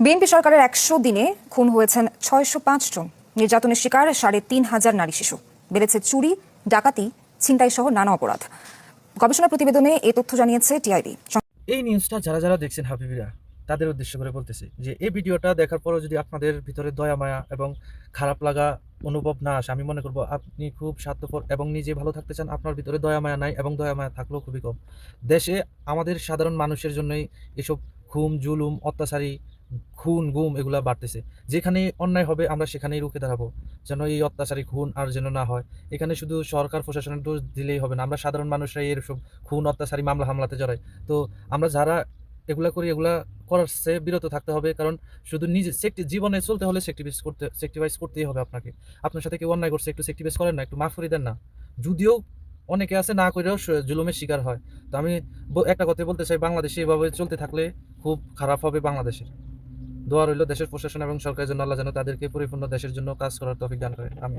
BNP সরকারের ১০০ দিনে খুন হয়েছেন ৬০৫ জন। নির্যাতনের শিকার ৩৫০০ নারী শিশু। বেড়েছে চুরি, ডাকাতি, ছিনতাই সহ নানা অপরাধ। গবেষণা প্রতিবেদনে এই তথ্য জানিয়েছে টিআইবি। এই নিউজটা যারা যারা দেখছেন হাবিবিরা, তাদের উদ্দেশ্য করে বলতেছি যে এই ভিডিওটা দেখার পরও যদি আপনাদের ভিতরে দয়া মায়া এবং খারাপ লাগা অনুভব না আসে, আমি মনে করবো আপনি খুব স্বার্থপর এবং নিজে ভালো থাকতে চান। আপনার ভিতরে দয়া মায়া নাই, এবং দয়া মায়া থাকলেও খুবই কম। দেশে আমাদের সাধারণ মানুষের জন্যই এসব খুন, জুলুম, অত্যাচারী, খুন গুম এগুলা বাড়তেছে। যেখানে অন্যায় হবে আমরা সেখানেই রুখে দাঁড়াবো, যেন এই অত্যাচারী খুন আর যেন না হয়। এখানে শুধু সরকার প্রশাসনের দোষ দিলেই হবে না, আমরা সাধারণ মানুষরাই এরসব খুন, অত্যাচারী, মামলা হামলাতে জড়াই। তো আমরা যারা এগুলা করি, এগুলা করার চেয়ে বিরত থাকতে হবে। কারণ শুধু নিজে জীবনে চলতে হলে সেক্টিভাইজ করতেই হবে আপনাকে। আপনার সাথে কেউ অন্যায় করছে, একটু সেক্টিভাইজ করেন না, একটু মাফ করে দেন না। যদিও অনেকে আছে না করেও জুলুমের শিকার হয়। তো আমি একটা কথা বলতে চাই, বাংলাদেশে এভাবে চলতে থাকলে খুব খারাপ হবে বাংলাদেশের। দোয়া রইল দেশের প্রশাসন এবং সরকারের জন্য, আল্লাহ যেন তাদেরকে পরিপূর্ণ দেশের জন্য কাজ করার তৌফিক দান করে। আমি